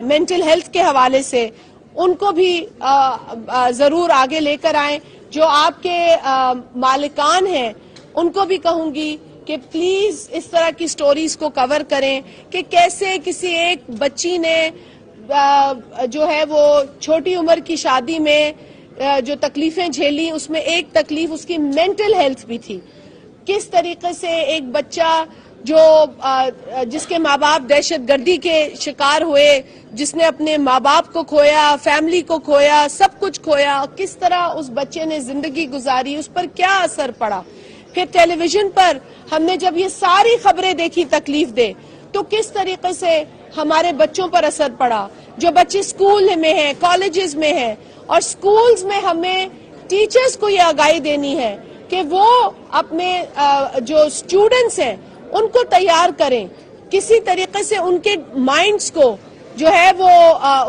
Mental health के हवाले से उनको भी जरूर आगे लेकर आएं। जो आपके मालिकान हैं उनको भी कहूंगी कि प्लीज इस तरह की स्टोरीज को कवर करें कि कैसे किसी एक बच्ची ने जो है वो छोटी उम्र की शादी में जो तकलीफें झेली, उसमें एक तकलीफ उसकी मेंटल हेल्थ भी थी। किस तरीके से एक बच्चा जो जिसके माँ बाप दहशत गर्दी के शिकार हुए, जिसने अपने माँ बाप को खोया, फैमिली को खोया, सब कुछ खोया, किस तरह उस बच्चे ने जिंदगी गुजारी, उस पर क्या असर पड़ा। फिर टेलीविजन पर हमने जब ये सारी खबरें देखी तकलीफ दे, तो किस तरीके से हमारे बच्चों पर असर पड़ा। जो बच्चे स्कूल में हैं, कॉलेजेस में हैं, और स्कूल्स में हमें टीचर्स को ये आगाही देनी है कि वो अपने जो स्टूडेंट्स हैं उनको तैयार करें, किसी तरीके से उनके माइंड्स को जो है वो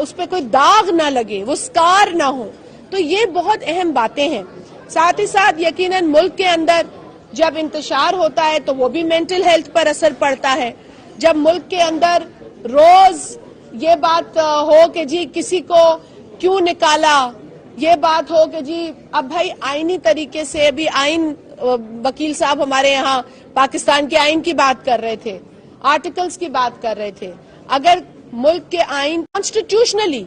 उस पर कोई दाग ना लगे, वो स्कार ना हो। तो ये बहुत अहम बातें हैं। साथ ही साथ यकीनन मुल्क के अंदर जब इंतशार होता है तो वो भी मेंटल हेल्थ पर असर पड़ता है। जब मुल्क के अंदर रोज ये बात हो कि जी किसी को क्यों निकाला, ये बात हो कि जी अब भाई आईनी तरीके से, अभी आइन वकील साहब हमारे यहाँ पाकिस्तान के आइन की बात कर रहे थे, आर्टिकल्स की बात कर रहे थे। अगर मुल्क के आइन कॉन्स्टिट्यूशनली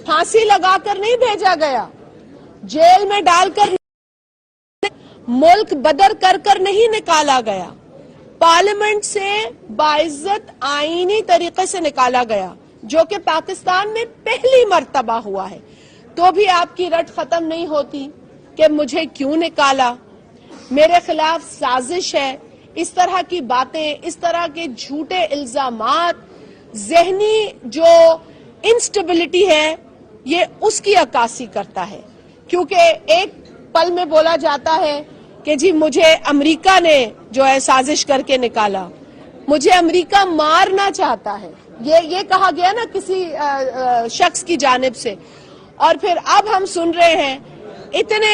फांसी लगाकर नहीं भेजा गया, जेल में डालकर, मुल्क बदर कर नहीं निकाला गया, पार्लियामेंट से बाइज्जत आईनी तरीके से निकाला गया, जो कि पाकिस्तान में पहली मर्तबा हुआ है, तो भी आपकी रट खत्म नहीं होती कि मुझे क्यों निकाला, मेरे खिलाफ साजिश है। इस तरह की बातें, इस तरह के झूठे इल्जामात, जहनी जो इंस्टेबिलिटी है, ये उसकी अक्कासी करता है। क्योंकि एक पल में बोला जाता है कि जी मुझे अमेरिका ने जो है साजिश करके निकाला, मुझे अमेरिका मारना चाहता है, ये कहा गया ना किसी शख्स की जानिब से। और फिर अब हम सुन रहे हैं इतने